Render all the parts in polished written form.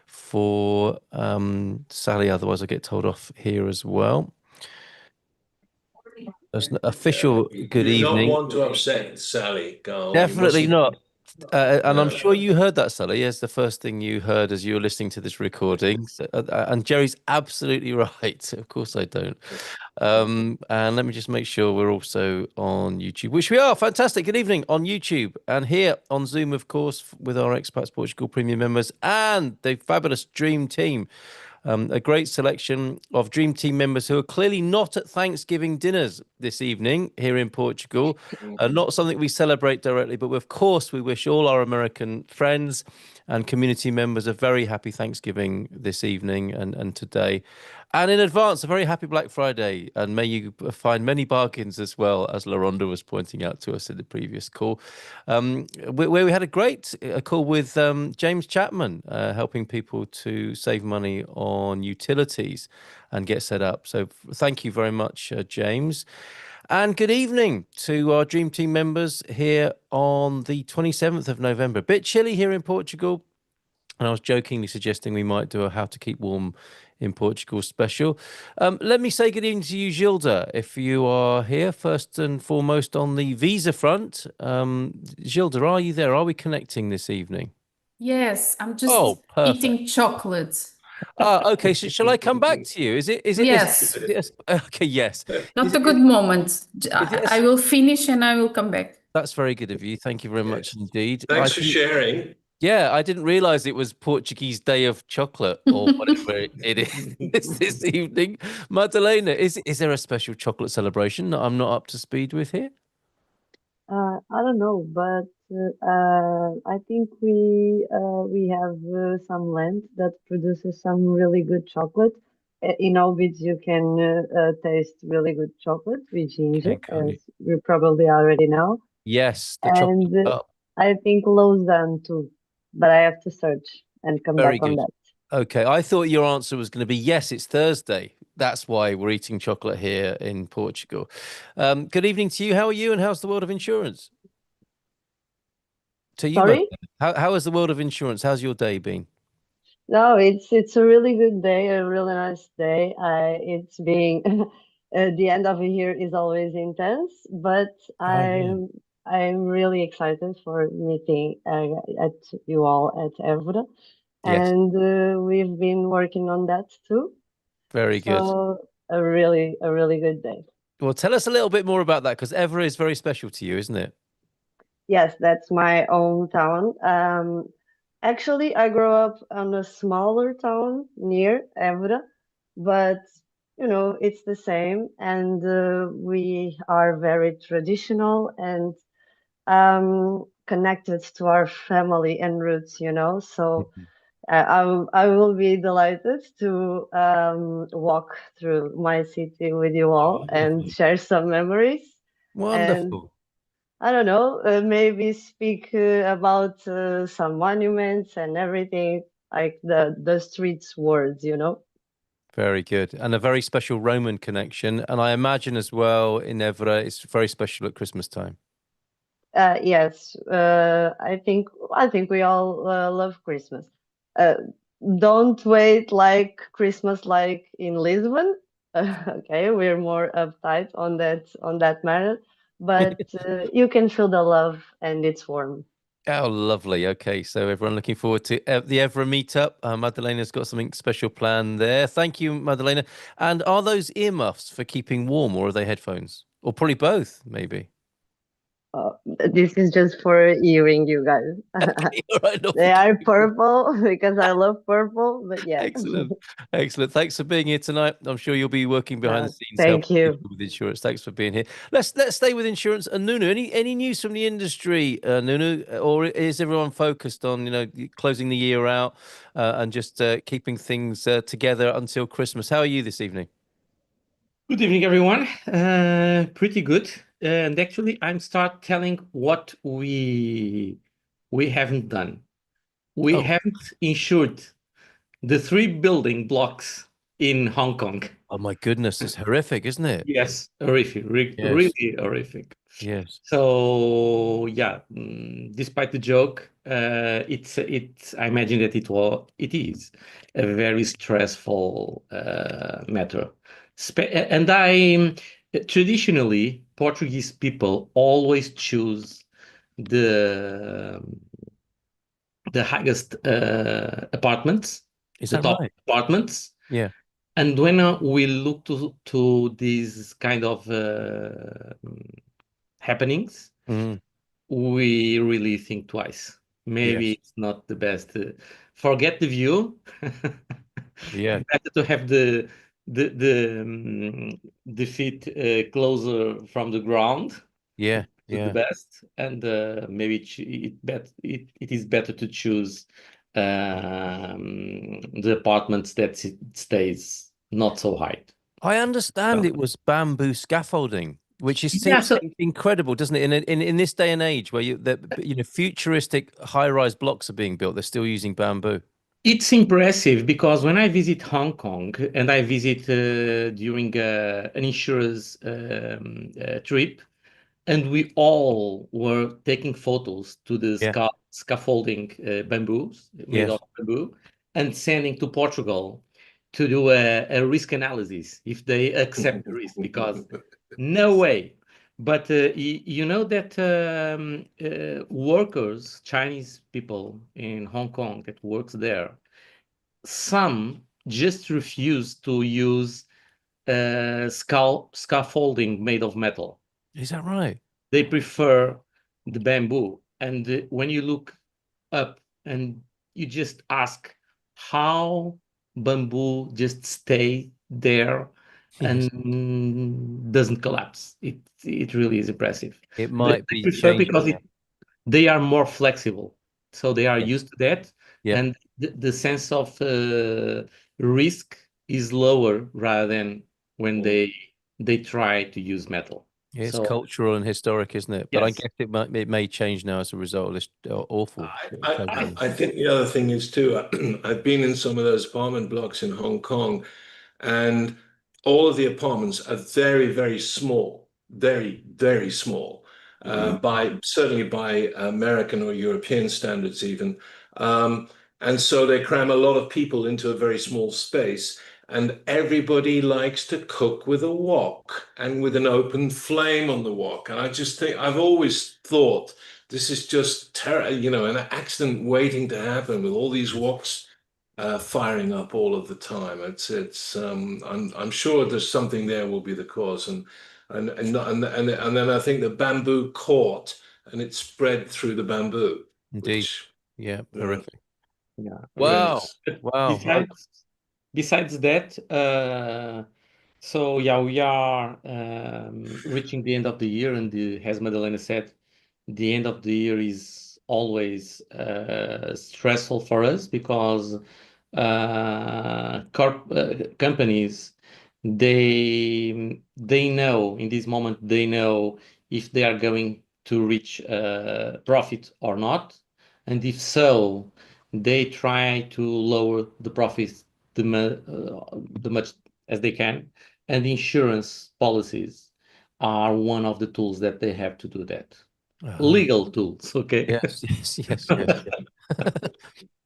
for Sally, otherwise I get told off here as well. There's an official good You don't evening. want to upset Sally, Carl. Definitely not. And I'm No. sure you heard that, Sally. Yes, the first thing you heard as you were listening to this recording. So, and Jerry's absolutely right. Of course I don't. And let me just make sure we're also on YouTube, which we are. Fantastic. Good evening on YouTube and here on Zoom, of course, with our Expats Portugal Premium members and the fabulous Dream Team. A great selection of Dream Team members who are clearly not at Thanksgiving dinners this evening here in Portugal. Not something we celebrate directly, but of course we wish all our American friends and community members a very happy Thanksgiving this evening and today. And in advance, a very happy Black Friday. And may you find many bargains as well, as LaRonda was pointing out to us in the previous call, where we had a great call with James Chapman, helping people to save money on utilities and get set up. So thank you very much, James. And good evening to our Dream Team members here on the 27th of November. A bit chilly here in Portugal. And I was jokingly suggesting we might do a How to Keep Warm in Portugal special. Let me say good evening to you, Gilda, if you are here first and foremost on the visa front. Gilda, are you there? Are we connecting this evening? Yes, I'm just eating chocolate. Okay, so shall I come back to you? Yes. Okay, yes. Not a good moment. I will finish and I will come back. That's very good of you. Thank you very much indeed. Thanks for sharing. Yeah, I didn't realize it was Portuguese Day of Chocolate or whatever it is this evening. Madalena, is there a special chocolate celebration that I'm not up to speed with here? I don't know, but I think we have some land that produces some really good chocolate. In Albits, you can taste really good chocolate with ginger, as you probably already know. Yes, the chocolate. I think Lausanne too, but I have to search and come back on that. Okay, I thought your answer was going to be yes, it's Thursday. That's why we're eating chocolate here in Portugal. Good evening to you. How are you and how's the world of insurance? To you, sorry? How is the world of insurance? How's your day been? No, it's a really good day, a really nice day. It's being the end of the year is always intense, but I'm really excited for meeting at you all at Evora. Yes. And we've been working on that too. Very good. So a really good day. Well, tell us a little bit more about that because Evora is very special to you, isn't it? Yes, that's my hometown. Actually, I grew up on a smaller town near Evora, but you know, it's the same, and we are very traditional and connected to our family and roots, you know. So I will be delighted to walk through my city with you all and share some memories. Wonderful. And I don't know, maybe speak about some monuments and everything, like the streets words, you know. Very good. And a very special Roman connection. And I imagine as well in Evora, it's very special at Christmas time. Yes, I think we all love Christmas. Don't wait like Christmas like in Lisbon. Okay, we're more uptight on that matter, but you can feel the love and it's warm. Oh, lovely. Okay, so everyone looking forward to the Evora meetup. Madalena's got something special planned there. Thank you, Madalena. And are those earmuffs for keeping warm or are they headphones? Or probably both, maybe. This is just for hearing you guys. Okay, all right, no, they are purple because I love purple, but yeah. Excellent. Excellent. Thanks for being here tonight. I'm sure you'll be working behind the scenes. Thank you. With insurance. Thanks for being here. Let's stay with insurance. And Nunu, any news from the industry, Nunu, or is everyone focused on, you know, closing the year out and just keeping things together until Christmas? How are you this evening? Good evening, everyone. Pretty good. And actually, I'm start telling what we haven't done. We haven't insured the 3 building blocks in Hong Kong. Oh my goodness, it's horrific, isn't it? Yes, horrific, really horrific. Yes. So yeah, despite the joke, it's I imagine that it is a very stressful matter. And traditionally Portuguese people always choose the highest apartments, Is the that top right? apartments. Yeah. And when we look to these kind of happenings, Mm. we really think twice. Maybe Yes. it's not the best. Forget the view. Yeah. Better to have the feet closer from the ground Yeah. to the Yeah. best, and maybe it is better to choose the apartments that it stays not so high. I understand So, it was bamboo scaffolding, which is yeah, so seems incredible, doesn't it? In this day and age where futuristic high-rise blocks are being built, they're still using bamboo. it's impressive because when I visit Hong Kong and I visit during an insurance trip, and we all were taking photos to the Yeah. scaffolding bamboos made Yes. of bamboo and sending to Portugal to do a risk analysis if they accept the risk, because no way. But you know that workers, Chinese people in Hong Kong that works there, some just refuse to use scaffolding made of metal. Is that right? They prefer the bamboo. And when you look up and you just ask how bamboo just stay there Yes. and doesn't collapse. It really is impressive. It They might be prefer changing because now. they are more flexible. So they are Yeah. used to that. Yeah. And the sense of risk is lower rather than when they try to use metal. It's So cultural and historic, isn't it? But I yes. guess it may change now as a result of this awful tragedy. I think the other thing is too, I've been in some of those apartment blocks in Hong Kong, and all of the apartments are very, very small, very, very small, by certainly by American or European standards even. Um, and so they cram a lot of people into a very small space. And everybody likes to cook with a wok and with an open flame on the wok. And I just think I've always thought this is just an accident waiting to happen with all these woks firing up all of the time. I'm sure there's something there will be the cause, and then I think the bamboo caught and it spread through the bamboo, Indeed. which Yeah. uh, Horrific. Yeah. Wow. horrendous. Wow. Besides that, so yeah, we are reaching the end of the year, and as Madalena said, the end of the year is always stressful for us because companies, they know in this moment, they know if they are going to reach profit or not, and if so, they try to lower the profits the much as they can, and insurance policies are one of the tools that they have to do that. Uh-huh. Legal tools, okay? Yes. Yes. Yes. Yes.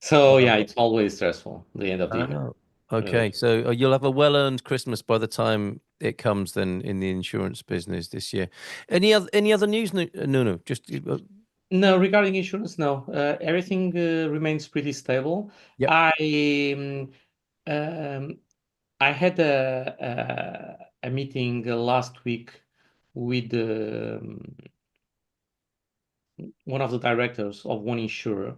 So Wow. yeah, it's always stressful, the end of the year. Oh, okay. So you'll have a well-earned Christmas by the time it comes then in the insurance business this year. Any other news? No, no. Just No, regarding insurance, no. Everything remains pretty stable. Yep. Um, I had a meeting last week with one of the directors of one insurer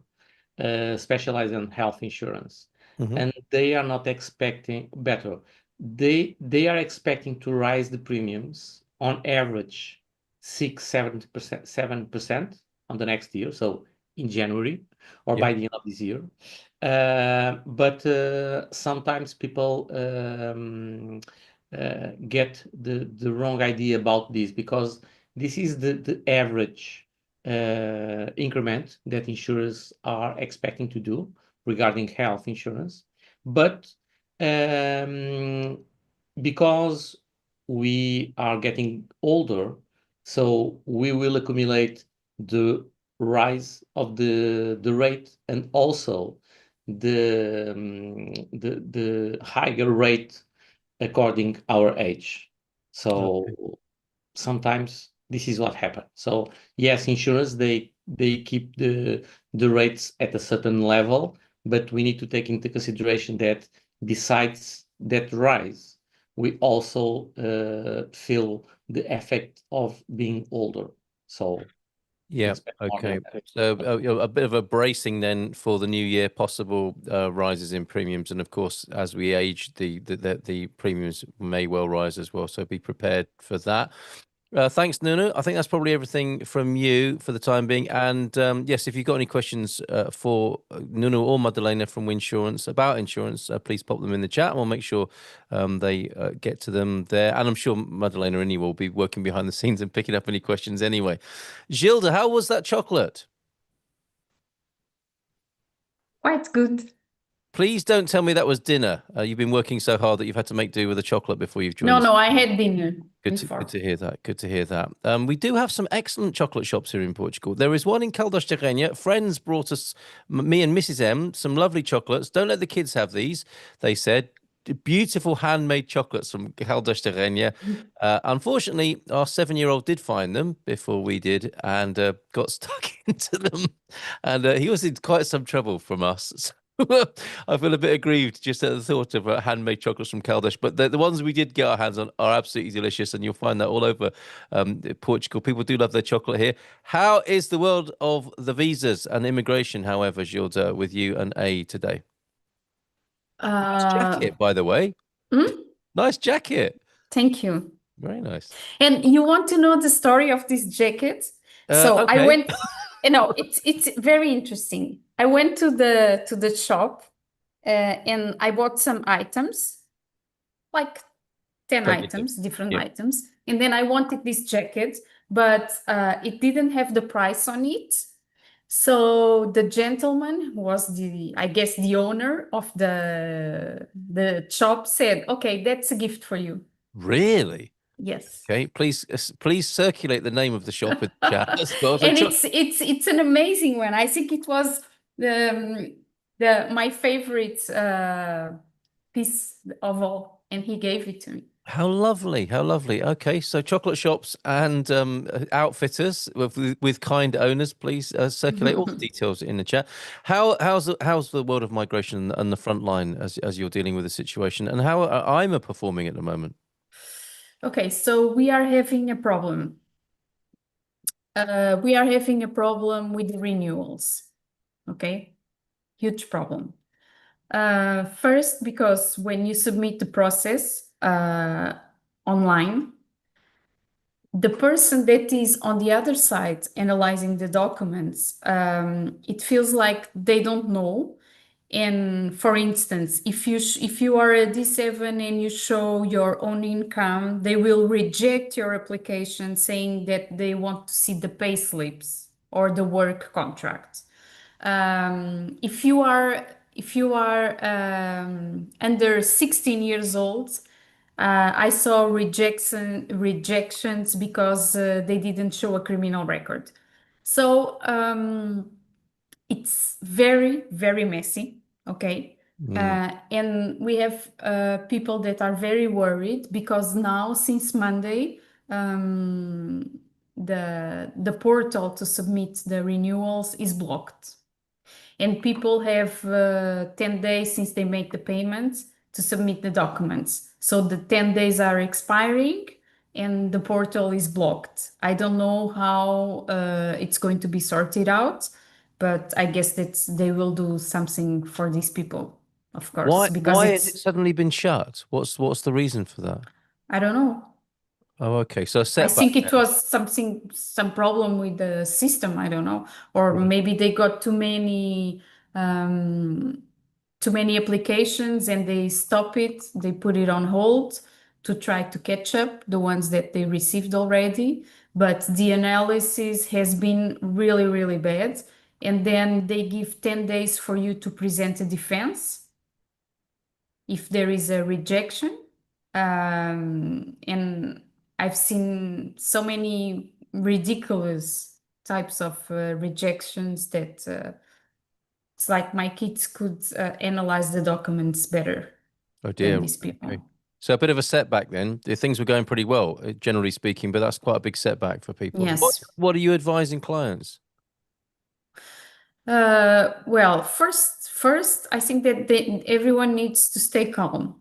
specialized in health insurance, Mhm. and they are not expecting better. They are expecting to rise the premiums on average 6-7%, 7% on the next year, so in January or Yeah. by the end of this year. But sometimes people get the wrong idea about this, because this is the average increment that insurers are expecting to do regarding health insurance. But because we are getting older, So we will accumulate the rise of the rate and also the higher rate according our age. So sometimes this is what happens. So yes, insurance they keep the rates at a certain level, but we need to take into consideration that besides that rise, we also feel the effect of being older. So Yeah. expect more Okay. than that. So a bit of a bracing then for the new year, possible rises in premiums, and of course, as we age, the premiums may well rise as well. So be prepared for that. Thanks, Nuno. I think that's probably everything from you for the time being. And yes, if you've got any questions for Nuno or Madalena from Winsurance about insurance, please pop them in the chat and we'll make sure they get to them there. And I'm sure Madalena and you will be working behind the scenes and picking up any questions anyway. Gilda, how was that chocolate? Quite good. Please don't tell me that was dinner. You've been working so hard that you've had to make do with a chocolate before you've joined us. No, I had dinner Good before. to hear that. Good to hear that. We do have some excellent chocolate shops here in Portugal. There is one in Caldas de Rainha. Friends brought us, me and Mrs. M, some lovely chocolates. Don't let the kids have these, they said. Beautiful handmade chocolates from Caldas de Rainha. Unfortunately, our 7-year-old did find them before we did and got stuck into them. And he was in quite some trouble from us. I feel a bit aggrieved just at the thought of handmade chocolates from Caldas, but the ones we did get our hands on are absolutely delicious, and you'll find that all over Portugal. People do love their chocolate here. How is the world of the visas and immigration, however, Gilda, with you and A today? Nice jacket, by the way. Nice jacket. Thank you. Very nice. And you want to know the story of this jacket? So Okay. I went, it's very interesting. I went to the shop and I bought some items, like 10 Totally items, different yeah. items. And then I wanted this jacket, but it didn't have the price on it. So the gentleman who was I guess the owner of the shop said, okay, that's a gift for you. Really? Yes. Okay, please circulate the name of the shop in the chat as well. So And it's an amazing one. I think it was my favorite piece of all, and he gave it to me. How lovely, how lovely. Okay, so chocolate shops and outfitters with kind owners, please circulate all the details in the chat. How's the world of migration and the front line as you're dealing with the situation, and how are AIMA performing at the moment? Okay, so we are having a problem. We are having a problem with the renewals. Okay, huge problem. First, because when you submit the process online, the person that is on the other side analyzing the documents, it feels like they don't know. And for instance, if you are a D7 and you show your own income, they will reject your application saying that they want to see the pay slips or the work contract. If you are under 16 years old, I saw rejections because they didn't show a criminal record. So it's very, very messy. Okay. And we have people that are very worried because now, since Monday, the portal to submit the renewals is blocked. And people have 10 days since they make the payments to submit the documents. So the 10 days are expiring and the portal is blocked. I don't know how it's going to be sorted out, but I guess that they will do something for these people, of course. Why has it suddenly been shut? What's the reason for that? I don't know. Oh, okay. So I think it was some problem with the system. I don't know, or maybe they got too many applications and they stop it. They put it on hold to try to catch up the ones that they received already. But the analysis has been really, really bad. And then they give 10 days for you to present a defense if there is a rejection. And I've seen so many ridiculous types of rejections that it's like my kids could analyze the documents better Oh than dear. these people. Okay. So a bit of a setback then. Things were going pretty well, generally speaking, but that's quite a big setback for people. Yes. What are you advising clients? Well, first, I think that everyone needs to stay calm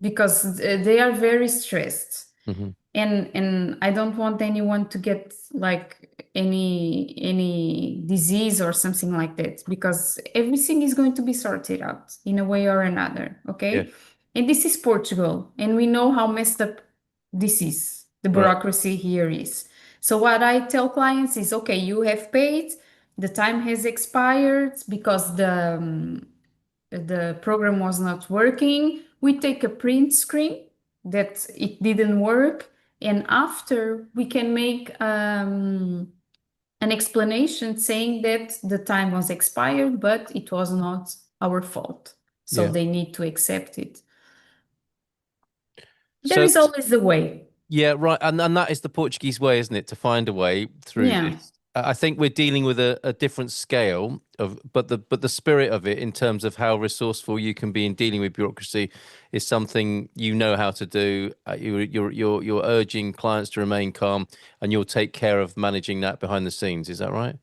because they are very stressed. Mm-hmm. And I don't want anyone to get like any disease or something like that because everything is going to be sorted out in a way or another, okay? Yeah. And this is Portugal, and we know how messed up this is, the Right. bureaucracy here is. So what I tell clients is, okay, you have paid, the time has expired because the program was not working. We take a print screen that it didn't work, and after we can make an explanation saying that the time was expired, but it was not our fault. So Yeah. they need to accept it. So There is always a way. yeah, right. And that is the Portuguese way, isn't it? To find a way through Yeah. this. I think we're dealing with a different scale of, but the spirit of it in terms of how resourceful you can be in dealing with bureaucracy is something you know how to do. You're urging clients to remain calm, and you'll take care of managing that behind the scenes. Is that right?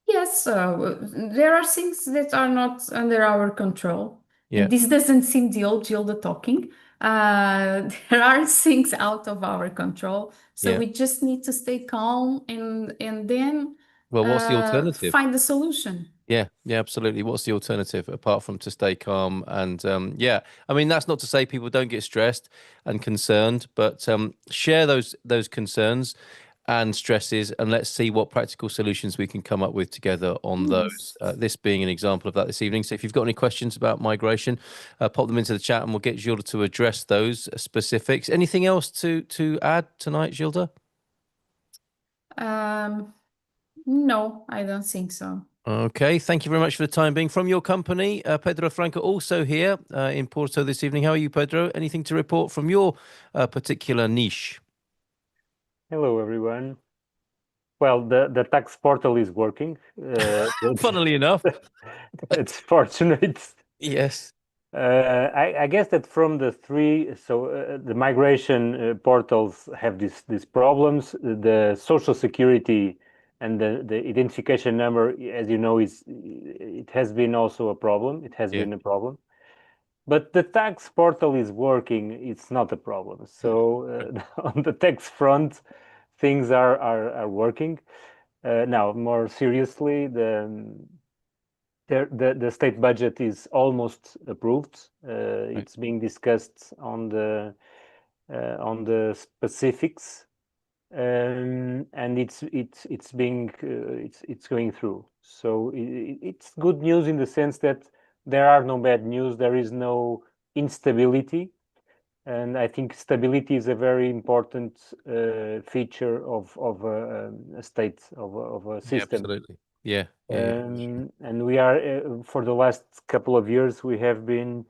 Yes, there are things that are not under our control. Yeah. And this doesn't seem the old Gilda talking. There are things out of our control. So Yeah. we just need to stay calm and then Well, what's the alternative? find a solution. Yeah, absolutely. What's the alternative apart from to stay calm? And yeah, I mean, that's not to say people don't get stressed and concerned, but share those concerns and stresses, and let's see what practical solutions we can come up with together on those. This being an example of that this evening. So if you've got any questions about migration, pop them into the chat, and we'll get Gilda to address those specifics. Anything else to add tonight, Gilda? No, I don't think so. Okay, thank you very much for the time being. From your company, Pedro Franco also here in Porto this evening. How are you, Pedro? Anything to report from your particular niche? Hello, everyone. Well, the tax portal is working. Funnily enough. It's fortunate. Yes. I guess that from the three, so the migration portals have these problems. The social security and the identification number, as you know, it has been also a problem. It has been a problem. But the tax portal is working. It's not a problem. So on the tax front, things are working. Now, more seriously, the state budget is almost approved. It's being discussed on the specifics, and it's going through. So it's good news in the sense that there are no bad news. There is no instability, and I think stability is a very important feature of a state of a system. Yeah, absolutely. Yeah. And we are for the last couple of years we have been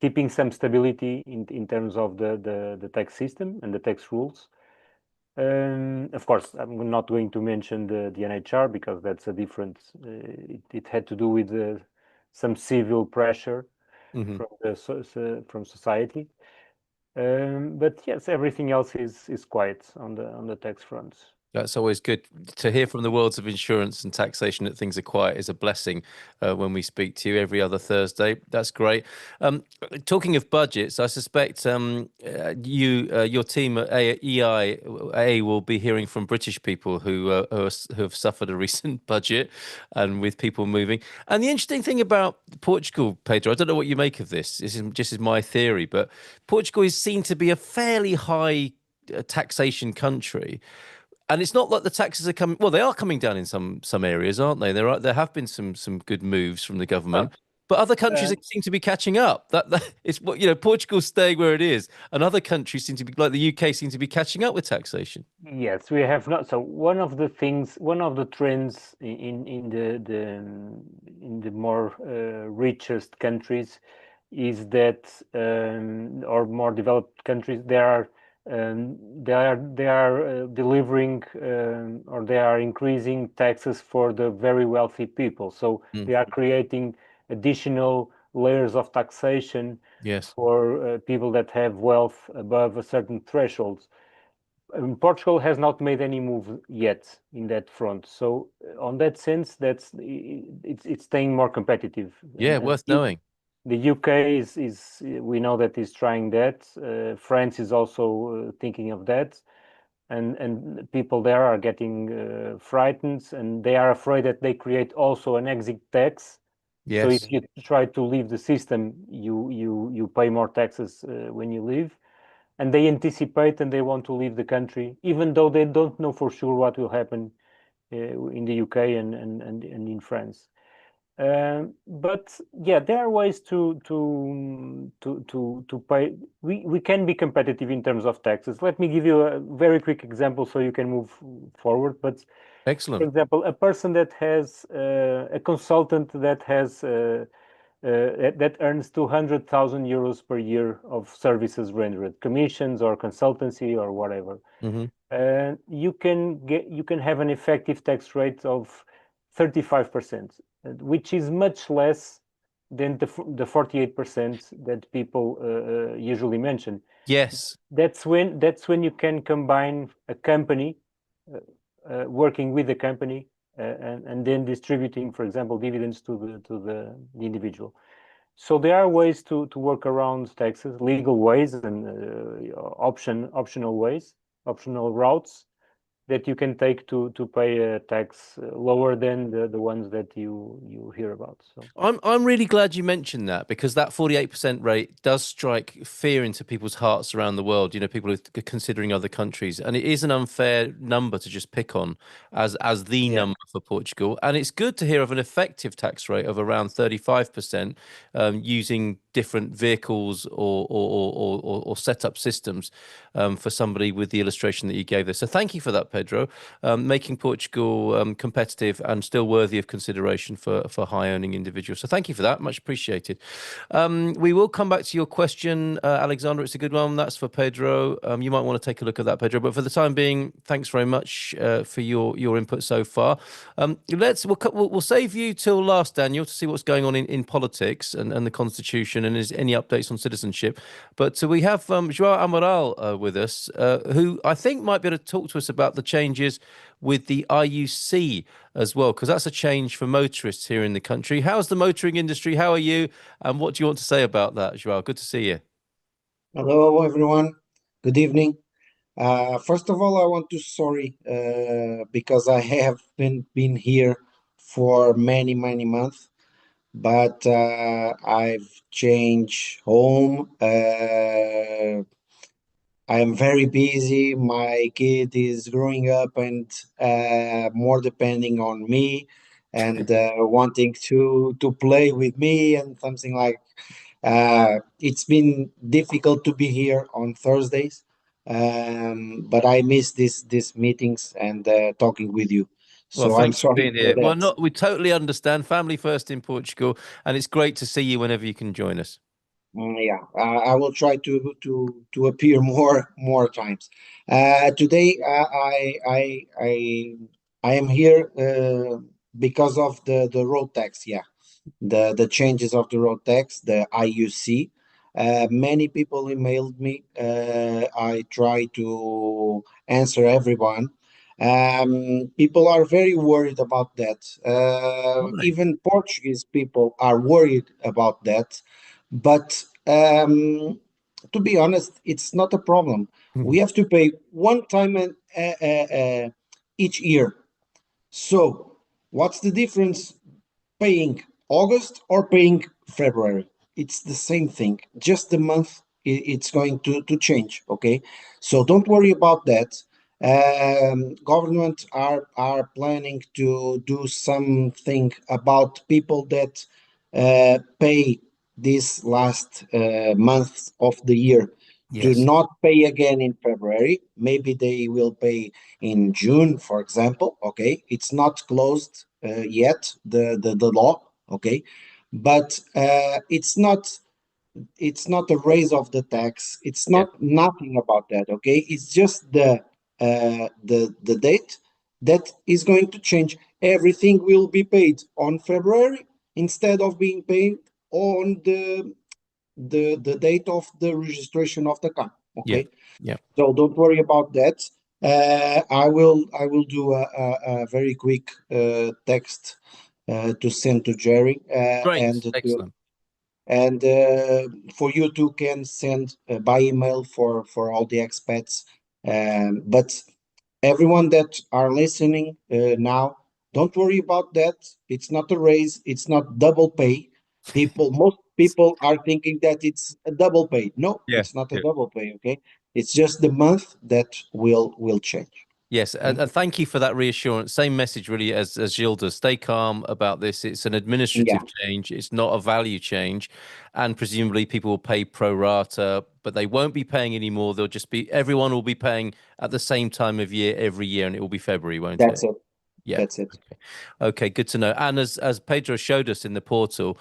keeping some stability in terms of the tax system and the tax rules. Of course, I'm not going to mention the NHR because that's a different. It had to do with some civil pressure from society. But yes, everything else is quiet on the tax front. That's always good to hear from the worlds of insurance and taxation that things are quiet is a blessing when we speak to you every other Thursday. That's great. Talking of budgets, I suspect your team at EIA will be hearing from British people who have suffered a recent budget and with people moving. And the interesting thing about Portugal, Pedro, I don't know what you make of this. This is just my theory, but Portugal is seen to be a fairly high taxation country. And it's not like the taxes are coming. Well, they are coming down in some areas, aren't they? There have been some good moves from the government, but other countries seem to be catching up. That it's what Portugal's staying where it is, and other countries seem to be like the UK seem to be catching up with taxation. Yes, we have not. So one of the trends in the more richest countries is that or more developed countries, there are they are delivering or they are increasing taxes for the very wealthy people. So they are creating additional layers of taxation for people that have wealth above a certain threshold. Portugal has not made any move yet in that front. So on that sense, it's staying more competitive. Yeah, worth knowing. The UK is we know that is trying that. France is also thinking of that, and people there are getting frightened, and they are afraid that they create also an exit tax. Yes. So if you try to leave the system, you pay more taxes when you leave, and they anticipate and they want to leave the country, even though they don't know for sure what will happen in the UK and in France. But yeah, there are ways to pay. We can be competitive in terms of taxes. Let me give you a very quick example so you can move forward. But excellent. For example, a person that has a consultant that has that earns 200,000 euros per year of services rendered, commissions or consultancy or whatever. You can have an effective tax rate of 35%, which is much less than the 48% that people usually mention. Yes. That's when you can combine a company working with the company and then distributing, for example, dividends to the individual. So there are ways to work around taxes, legal ways and optional ways, optional routes that you can take to pay a tax lower than the ones that you hear about. So I'm really glad you mentioned that, because that 48% rate does strike fear into people's hearts around the world. You know, people are considering other countries, and it is an unfair number to just pick on as the number for Portugal. And it's good to hear of an effective tax rate of around 35%, using different vehicles or set up systems for somebody with the illustration that you gave there. So thank you for that, Pedro, making Portugal competitive and still worthy of consideration for high earning individuals. So thank you for that, much appreciated. We will come back to your question, Alexander. It's a good one. That's for Pedro. You might want to take a look at that, Pedro. But for the time being, thanks very much for your input so far. We'll save you till last, Daniel, to see what's going on in politics and the constitution, and is any updates on citizenship. But we have João Amaral with us, who I think might be able to talk to us about the changes with the IUC as well, because that's a change for motorists here in the country. How's the motoring industry? How are you? And what do you want to say about that, João? Good to see you. Hello, everyone. Good evening. First of all, I want to sorry because I have been here for many months, but I've changed home. I am very busy. My kid is growing up and more depending on me and wanting to play with me and something like. It's been difficult to be here on Thursdays, but I miss these meetings and talking with you. Well, So I'm thanks for sorry being for here. that. Well, we totally understand. Family first in Portugal, and it's great to see you whenever you can join us. Yeah, I will try to appear more times. Today, I am here because of the road tax. Yeah, the changes of the road tax, the IUC. Many people emailed me. I try to answer everyone. People are very worried about that. Even Portuguese people are worried about that. But to be honest, it's not a problem. We have to pay one time each year. So what's the difference paying August or paying February? It's the same thing. Just the month it's going to change. Okay, so don't worry about that. Government are planning to do something about people that pay this last month of the year. Do not pay again in February. Maybe they will pay in June, for example. Okay, it's not closed yet, the law. Okay, but it's not it's not a raise of the tax. It's not nothing about that. Okay, it's just the date that is going to change. Everything will be paid on February instead of being paid on the date of the registration of the car. Okay. Yeah. So don't worry about that. I will do a very quick text to send to Jerry Great. Excellent. and for you too can send by email for all the expats. But everyone that are listening now, don't worry about that. It's not a raise. It's not double pay. Most people are thinking that it's a double pay. No, Yeah. it's not a double pay. Okay, it's just the month that will change. Yes, and thank you for that reassurance. Same message really as Gilles does. Stay calm about this. It's an administrative change. It's not a value change. And presumably people will pay pro rata, but they won't be paying anymore. They'll just be, everyone will be paying at the same time of year every year, and it will be February, won't it? That's it. Yeah. That's it. Okay, good to know. And as Pedro showed us in the portal,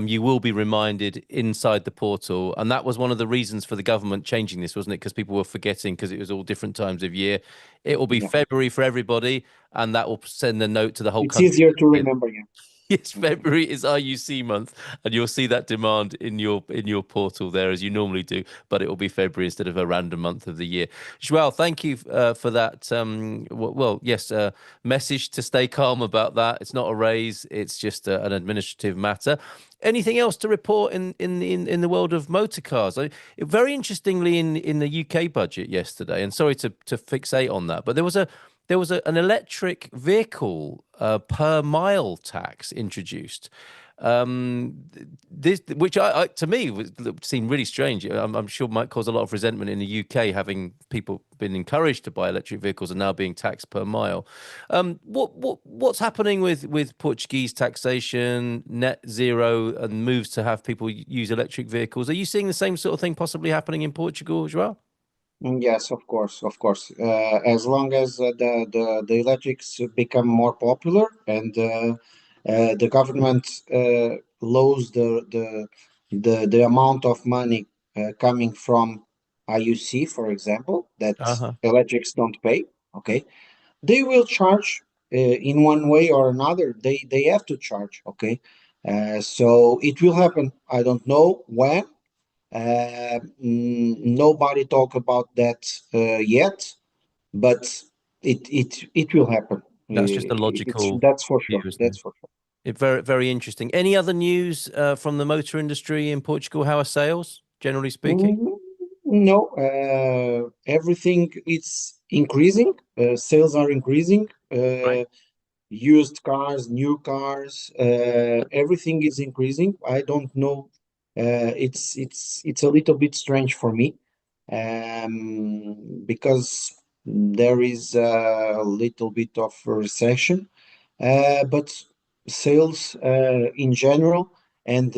you will be reminded inside the portal. And that was one of the reasons for the government changing this, wasn't it? Because people were forgetting because it was all different times of year. It will be February for everybody, and that will send a note to the whole country. It's easier to remember, yeah. Yes, February is IUC month, and you'll see that demand in your portal there as you normally do, but it will be February instead of a random month of the year. João, thank you for that. Message to stay calm about that. It's not a raise; it's just an administrative matter. Anything else to report in the world of motor cars? Very interestingly, in the UK budget yesterday, and sorry to fixate on that, but there was an electric vehicle per mile tax introduced. Which to me seemed really strange. I'm sure might cause a lot of resentment in the UK, having people been encouraged to buy electric vehicles and now being taxed per mile. What's happening with Portuguese taxation, net zero, and moves to have people use electric vehicles? Are you seeing the same sort of thing possibly happening in Portugal as well? Yes, of course. As long as the electrics become more popular and the government lowers the amount of money coming from IUC, for example, that electrics don't pay. Okay, they will charge in one way or another. They have to charge. Okay, so it will happen. I don't know when. Nobody talk about that yet, but it will happen. That's just a logical That's for sure. view, That's for sure. Very, very interesting. Any other news from the motor industry in Portugal? How are sales, generally speaking? No, everything is increasing. Sales are increasing. Right. Used cars, new cars, everything is increasing. I don't know. It's a little bit strange for me, because there is a little bit of a recession, but sales in general, and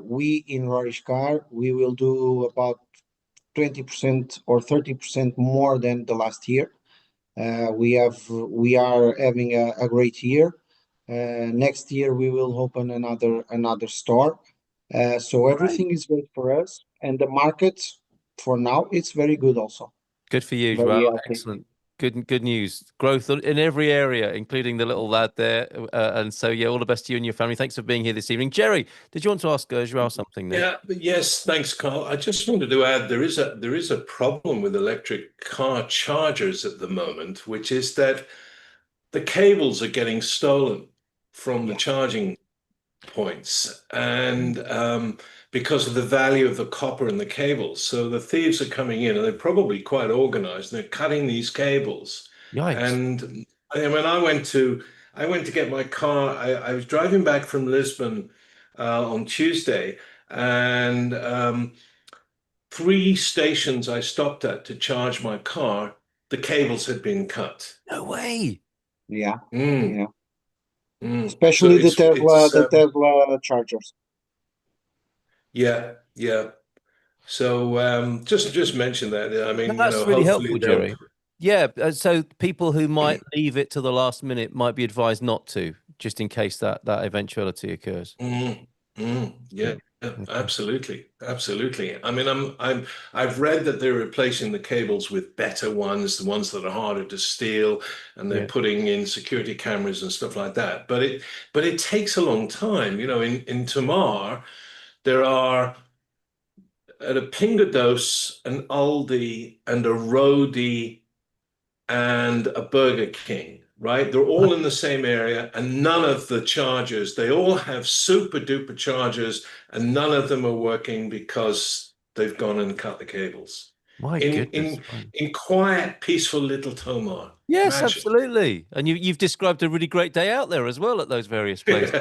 we in Rorish Car, we will do about 20% or 30% more than the last year. We are having a great year. Next year we will open another store. So everything is great for us, and the market for now it's very good also. Good for you, Very João. healthy. Excellent. Good news. Growth in every area, including the little lad there. And so, yeah, all the best to you and your family. Thanks for being here this evening. Jerry, did you want to ask João something there? Yes, thanks, Carl. I just wanted to add there is a problem with electric car chargers at the moment, which is that the cables are getting stolen from the charging points, and because of the value of the copper in the cables. So the thieves are coming in, and they're probably quite organized, and they're cutting these cables. Yikes. And when I went to get my car, I was driving back from Lisbon on Tuesday, and 3 stations I stopped at to charge my car, the cables had been cut. No way. Yeah. Mm. Mm. Especially So the Tesla chargers. Yeah. So just mention that. I mean, that's really helpful, hopefully Jerry. Yeah, so people who might leave it to the last minute might be advised not to, just in case that eventuality occurs. Yeah. Absolutely, absolutely. I mean, I've read that they're replacing the cables with better ones, the ones that are harder to steal, and they're Yeah. putting in security cameras and stuff like that. But it takes a long time. You know, in Tamar, there are at a Pingados, an Aldi, and a Rodi, and a Burger King, right? They're all in the same area, and none of the chargers, they all have super duper chargers, and none of them are working because they've gone and cut the cables. My In goodness. in Right. in quiet, peaceful little Tomar. Yes, Imagine. absolutely. And you've described a really great day out there as well at those various places.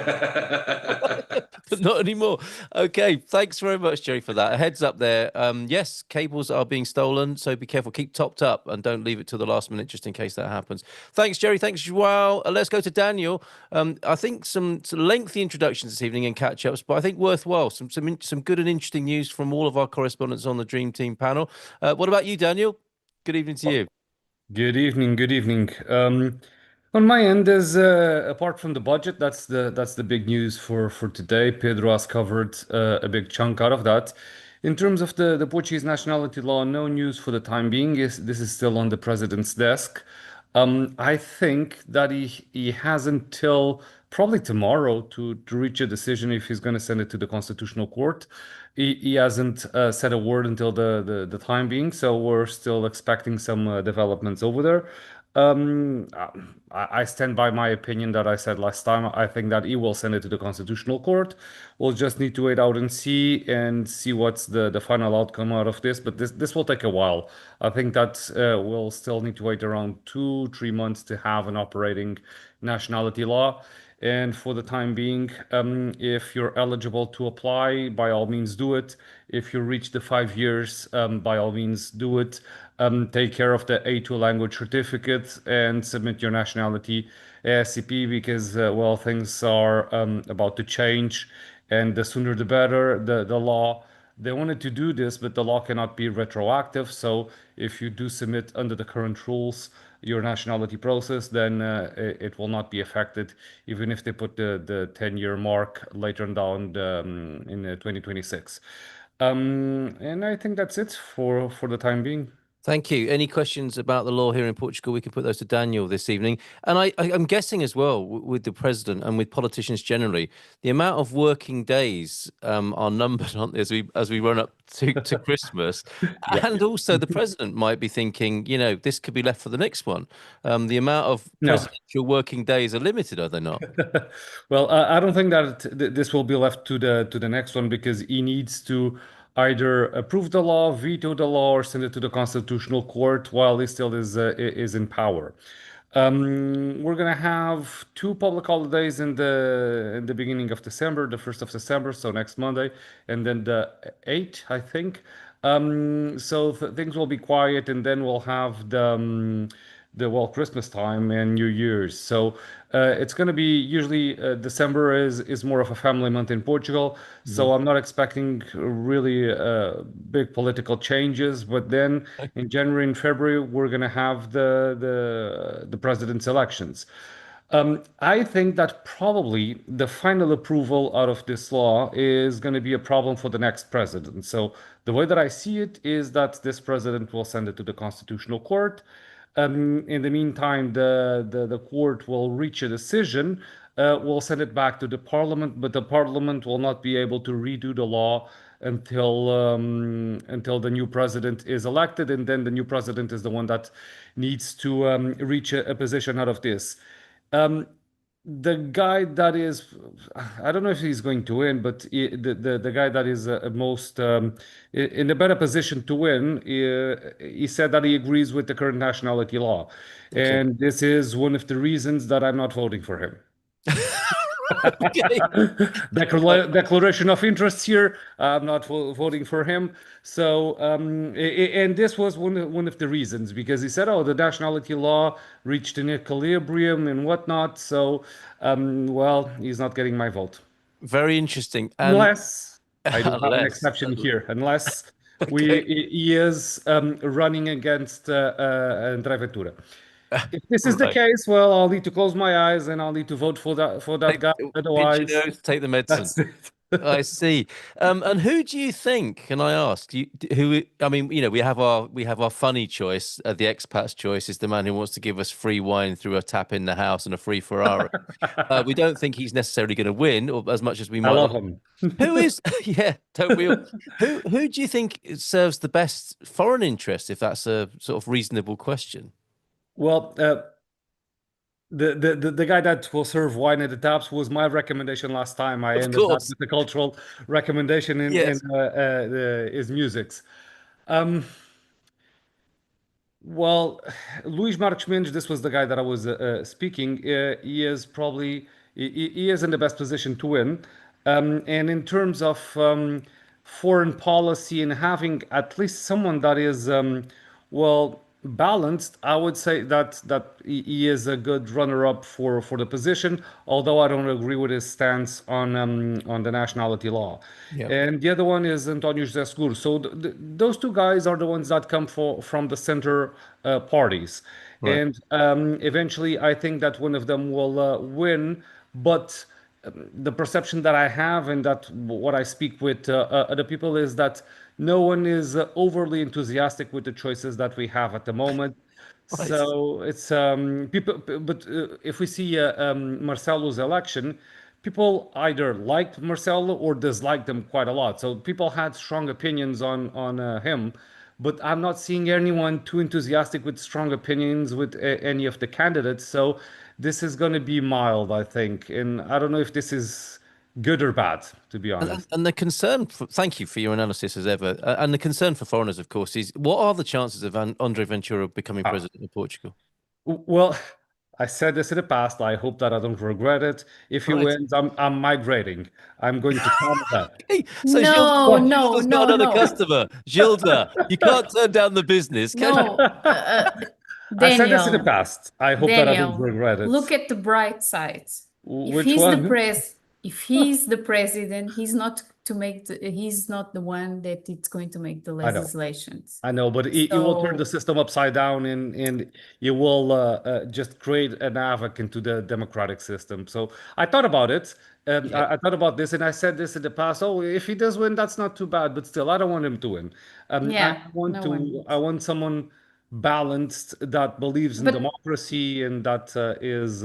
But not anymore. Okay, thanks very much, Jerry, for that. A heads up there. Yes, cables are being stolen, so be careful. Keep topped up and don't leave it till the last minute just in case that happens. Thanks, Jerry. Thanks, Joao. Let's go to Daniel. I think some lengthy introductions this evening and catch-ups, but I think worthwhile. Some good and interesting news from all of our correspondents on the Dream Team panel. What about you, Daniel? Good evening to you. Good evening. Good evening. On my end, is apart from the budget, that's the big news for today. Pedro has covered a big chunk out of that. In terms of the Portuguese nationality law, no news for the time being. This is still on the president's desk. I think that he has until probably tomorrow to reach a decision if he's going to send it to the Constitutional Court. He hasn't said a word until the time being, so we're still expecting some developments over there. I stand by my opinion that I said last time. I think that he will send it to the Constitutional Court. We'll just need to wait out and see what's the final outcome out of this. But this will take a while. I think that we'll still need to wait around 2-3 months to have an operating nationality law. And for the time being, if you're eligible to apply, by all means do it. If you reach the 5 years, by all means do it. Take care of the A2 language certificate and submit your nationality ASCP because, well, things are about to change. And the sooner the better. The law, they wanted to do this, but the law cannot be retroactive. So if you do submit under the current rules, your nationality process, then it will not be affected, even if they put the 10-year mark later down in 2026. And I think that's it for the time being. Thank you. Any questions about the law here in Portugal? We can put those to Daniel this evening. And I'm guessing as well with the president and with politicians generally, the amount of working days are numbered, aren't they, as we run up to Christmas. Yeah. And also the president might be thinking, this could be left for the next one. The amount of No. presidential working days are limited, are they not? Well, I don't think that this will be left to the next one because he needs to either approve the law, veto the law, or send it to the Constitutional Court while he still is in power. We're gonna have 2 public holidays in the beginning of December, the 1st of December, so next Monday, and then the 8th, I think. So things will be quiet, and then we'll have the Christmas time and New Year's. So it's going to be usually December is more of a family month in Portugal. So I'm not expecting really big political changes. But then in January and February we're going to have the president's elections. I think that probably the final approval out of this law is going to be a problem for the next president. So the way that I see it is that this president will send it to the Constitutional Court. In the meantime, the court will reach a decision. We'll send it back to the parliament, but the parliament will not be able to redo the law until the new president is elected, and then the new president is the one that needs to reach a position out of this. The guy that is, I don't know if he's going to win, but the guy that is most in a better position to win, he said that he agrees with the current nationality law. Okay. And this is one of the reasons that I'm not voting for him. Okay. Declaration of interest here. I'm not voting for him. So, and this was one of the reasons because he said, "Oh, the nationality law reached an equilibrium and whatnot." So, well, he's not getting my vote. Very interesting. Unless I do have an Unless- exception here, unless Okay. he is running against André Ventura. If this is the Right. case, well, I'll need to close my eyes and I'll need to vote for that guy. Pinch Otherwise, your nose, take the medicine. that's it. I see. And who do you think? Can I ask you? Who? I mean, we have our funny choice. The expat's choice is the man who wants to give us free wine through a tap in the house and a free Ferrari. We don't think he's necessarily going to win, or as much as we I might love like. him. Who is? Yeah, don't we all? Who do you think serves the best foreign interest? If that's a sort of reasonable question. Well, the guy that will serve wine at the taps was my recommendation last time. I Of ended up course. with the cultural recommendation in Yes. his musics. Um, Well, Luís Marques Mendes, this was the guy that I was speaking. He is probably he is in the best position to win. And in terms of foreign policy and having at least someone that is well balanced, I would say that he is a good runner-up for the position. Although I don't agree with his stance on the nationality law. Yeah. And the other one is António José Seguro. So those two guys are the ones that come from the center parties. Right. And eventually, I think that one of them will win. But the perception that I have and that what I speak with other people is that no one is overly enthusiastic with the choices that we have at the moment. Right. So it's people, but if we see Marcelo's election, people either liked Marcelo or disliked him quite a lot. So people had strong opinions on him, but I'm not seeing anyone too enthusiastic with strong opinions with any of the candidates. So this is going to be mild, I think, and I don't know if this is good or bad, to be honest. And the concern, thank you for your analysis as ever. And the concern for foreigners, of course, is what are the chances of Andre Ventura becoming president of Portugal? Well, I said this in the past. I hope that I don't regret it. If he Right. wins, I'm migrating. I'm going to Canada. Hey, so No, Gilda's got another no. customer. Gilda, you can't turn down the business, can you? No, I said this in the Daniel, past. I hope that I don't Daniel, regret it. look at the bright side. If Which he's the one? if he's the president, he's not he's not the one that it's going to make the I know. legislations. I know, but he will turn the So system upside down and he will just create an havoc into the democratic system. So I thought about it. Yeah. I thought about this and I said this in the past. Oh, if he does win, that's not too bad. But still, I don't want him to win. yeah, I want no one. I want someone balanced that believes in But democracy and that is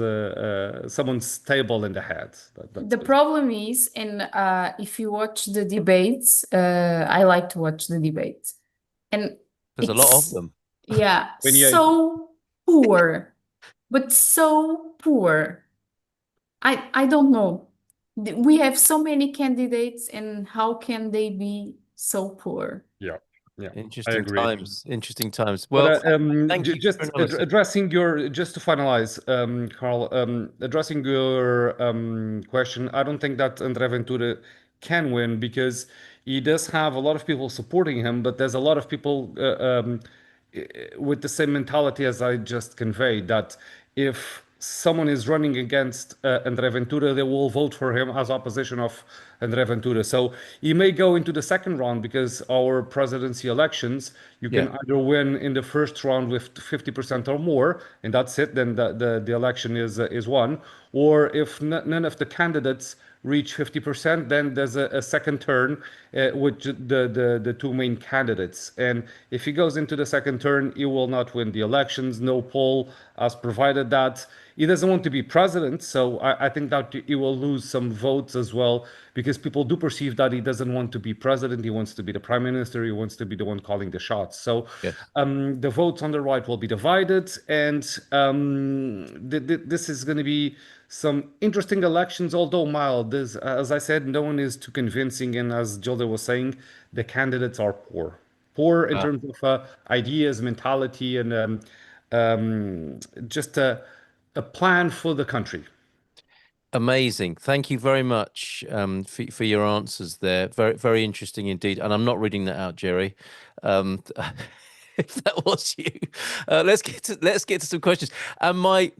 someone stable in the head. That's the problem is, and if you watch the debates, I like to watch the debates, and There's a lot of it's them. yeah, When you- so poor, but so poor. I don't know. We have so many candidates, and how can they be so poor? Yeah, yeah, I Interesting agree. times. Interesting times. Well, But thank you just for analysis. addressing your, just to finalize, Carl, addressing your question, I don't think that André Ventura can win because he does have a lot of people supporting him, but there's a lot of people with the same mentality as I just conveyed, that if someone is running against André Ventura, they will vote for him as opposition of André Ventura. So he may go into the second round because our presidency elections, you can Yeah. either win in the first round with 50% or more, and that's it, then the election is won. Or if none of the candidates reach 50%, then there's a second turn with the two main candidates. And if he goes into the second turn, he will not win the elections. No poll has provided that. He doesn't want to be president, so I think that he will lose some votes as well because people do perceive that he doesn't want to be president. He wants to be the prime minister. He wants to be the one calling the shots. So Yes. the votes on the right will be divided, and this is going to be some interesting elections, although mild. As I said, no one is too convincing, and as Gilda was saying, the candidates are poor. Poor in terms of ideas, mentality, and just a plan for the country. Amazing. Thank you very much for your answers there. Very, very interesting indeed. And I'm not reading that out, Jerry. if that was you. Let's get to some questions. And my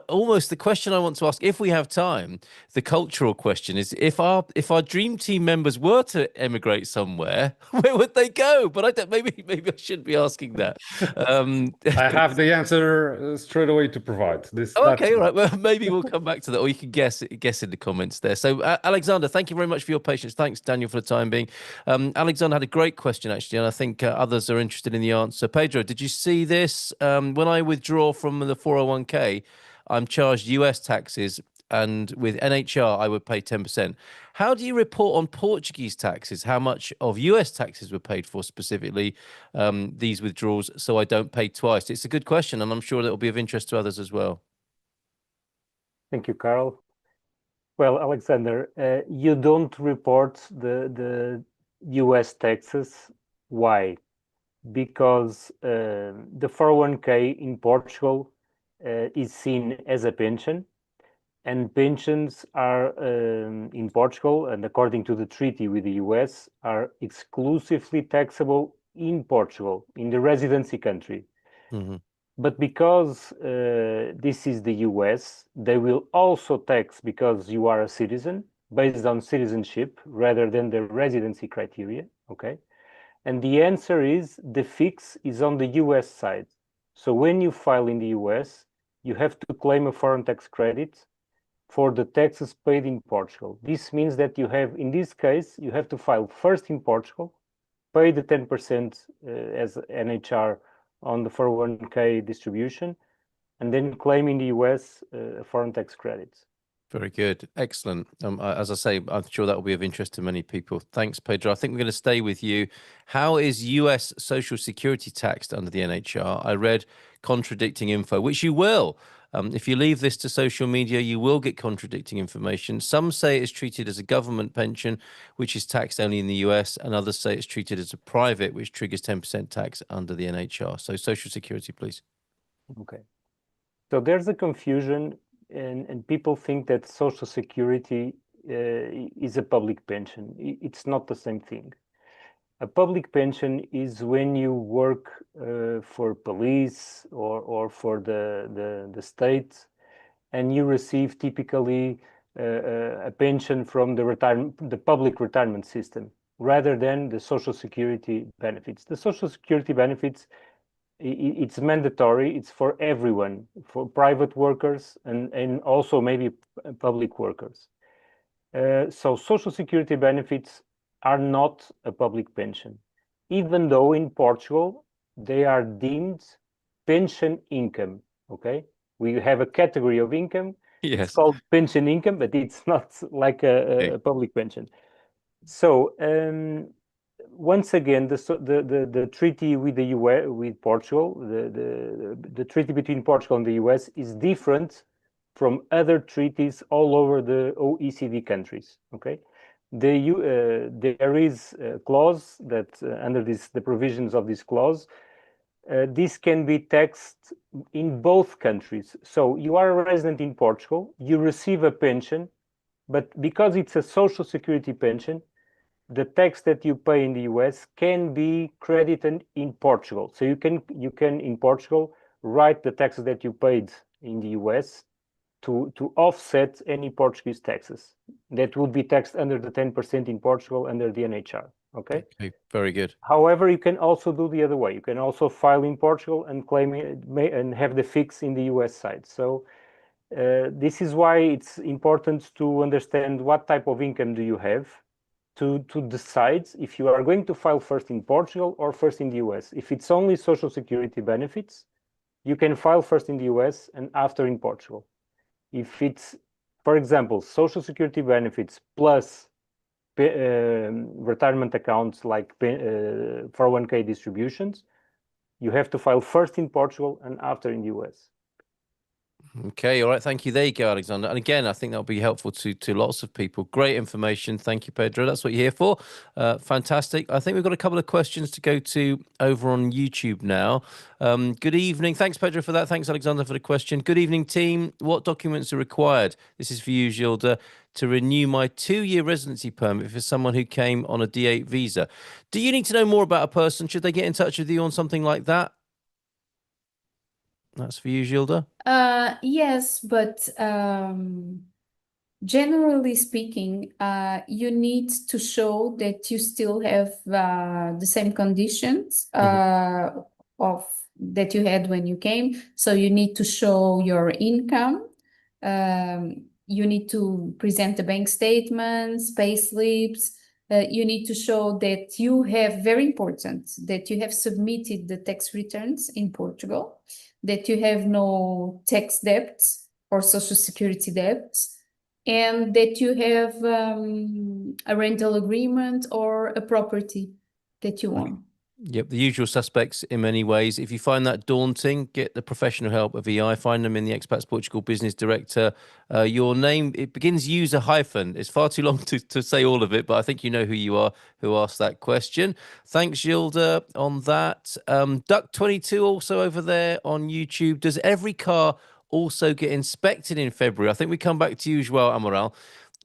almost the question I want to ask, if we have time, the cultural question is, if our dream team members were to emigrate somewhere, where would they go? But I don't. Maybe I shouldn't be asking that. I have the answer straight away to provide. Okay, all right. Well, maybe we'll come back to that, or you can guess in the comments there. So, Alexander, thank you very much for your patience. Thanks, Daniel, for the time being. Alexander had a great question, actually, and I think others are interested in the answer. Pedro, did you see this? When I withdraw from the 401k, I'm charged US taxes, and with NHR, I would pay 10%. How do you report on Portuguese taxes? How much of US taxes were paid for specifically these withdrawals, so I don't pay twice? It's a good question, and I'm sure that will be of interest to others as well. Thank you, Carl. Well, Alexander, you don't report the US taxes. Why? Because the 401k in Portugal is seen as a pension, and pensions are in Portugal, and according to the treaty with the US, are exclusively taxable in Portugal, in the residency country. Mm-hmm. But because this is the US, they will also tax because you are a citizen based on citizenship rather than the residency criteria, okay? And the answer is the fix is on the US side. So when you file in the US, you have to claim a foreign tax credit for the taxes paid in Portugal. This means that you have, in this case, you have to file first in Portugal, pay the 10% as NHR on the 401k distribution, and then claim in the US foreign tax credits. Very good. Excellent. As I say, I'm sure that will be of interest to many people. Thanks, Pedro. I think we're going to stay with you. How is US Social Security taxed under the NHR? I read contradicting info, which you will. If you leave this to social media, you will get contradicting information. Some say it's treated as a government pension, which is taxed only in the US, and others say it's treated as a private, which triggers 10% tax under the NHR. So Social Security, please. Okay. So there's a confusion, and people think that Social Security is a public pension. It's not the same thing. A public pension is when you work for police or for the state, and you receive typically a pension from the public retirement system, rather than the Social Security benefits. The Social Security benefits, it's mandatory. It's for everyone, for private workers and also maybe public workers. So Social Security benefits are not a public pension, even though in Portugal they are deemed pension income. Okay, we have a category of income. Yes. It's called pension income, but it's not like a public pension. So once again, the treaty with the US, with Portugal, the treaty between Portugal and the US is different from other treaties all over the OECD countries. Okay, there is a clause that under the provisions of this clause, this can be taxed in both countries. So you are a resident in Portugal, you receive a pension, but because it's a Social Security pension, the tax that you pay in the US can be credited in Portugal. So you can in Portugal write the taxes that you paid in the US to offset any Portuguese taxes that will be taxed under the 10% in Portugal under the NHR. Okay. Okay, very good. However, you can also do the other way. You can also file in Portugal and claim it, and have the fix in the US side. So this is why it's important to understand what type of income do you have to decide if you are going to file first in Portugal or first in the US. If it's only Social Security benefits, you can file first in the US and after in Portugal. If it's, for example, Social Security benefits plus retirement accounts like 401k distributions, you have to file first in Portugal and after in the US. Okay, all right. Thank you. There you go, Alexander. And again, I think that'll be helpful to lots of people. Great information. Thank you, Pedro. That's what you're here for. Fantastic. I think we've got a couple of questions to go to over on YouTube now. Good evening. Thanks, Pedro, for that. Thanks, Alexander, for the question. Good evening, team. What documents are required? This is for you, Gilda, to renew my 2-year residency permit for someone who came on a D8 visa. Do you need to know more about a person? Should they get in touch with you on something like that? That's for you, Gilda. Yes, but generally speaking, you need to show that you still have the same conditions of that you had when you came. So you need to show your income. You need to present the bank statements, pay slips. You need to show that you have, very important, that you have submitted the tax returns in Portugal, that you have no tax debts or social security debts, and that you have a rental agreement or a property that you own. Yep, the usual suspects in many ways. If you find that daunting, get the professional help of EI. Find them in the Expats Portugal Business Director. Your name, it begins user hyphen. It's far too long to say all of it, but I think you know who you are who asked that question. Thanks, Gilda, on that. Duck22 also over there on YouTube. Does every car also get inspected in February? I think we come back to you as well, Amaral.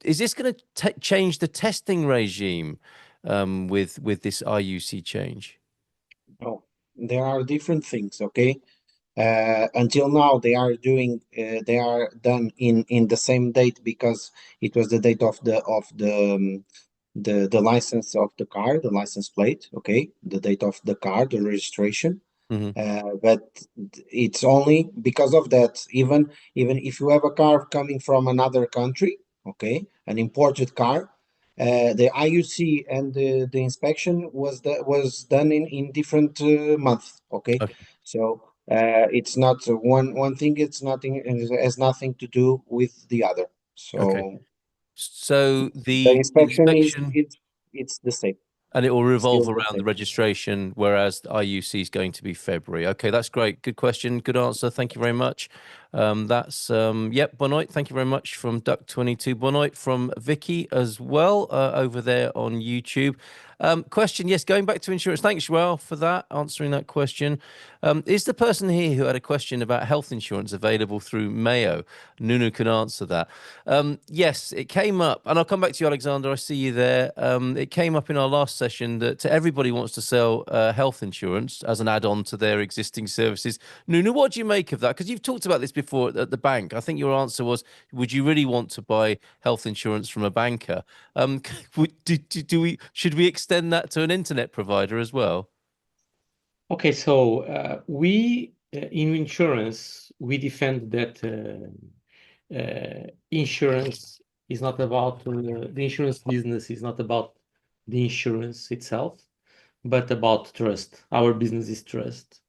Is this going to change the testing regime with this IUC change? Oh, there are different things, okay? Until now, they are done in the same date because it was the date of the license of the car, the license plate, okay? The date of the car, the registration. But it's only because of that. Even if you have a car coming from another country, okay, an imported car, the IUC and the inspection was done in different months. Okay, so it's not one thing. It's nothing. It has nothing to do with the other. So so the inspection inspection it's the same. and it will revolve Still the around the same. registration, whereas the IUC is going to be February. Okay, that's great. Good question. Good answer. Thank you very much. That's yep, Bonoit. Thank you very much from Duck22. Bonoit from Vicky as well over there on YouTube. Question, yes, going back to insurance. Thanks, Joel, for that, answering that question. Is the person here who had a question about health insurance available through Mayo? Nunu can answer that. Yes, it came up, and I'll come back to you, Alexander. I see you there. It came up in our last session that everybody wants to sell health insurance as an add-on to their existing services. Nunu, what do you make of that? Because you've talked about this before at the bank. I think your answer was, would you really want to buy health insurance from a banker? Should we extend that to an internet provider as well? Okay, so we in insurance we defend that insurance is not about the insurance business is not about the insurance itself, but about trust. Our business is trust,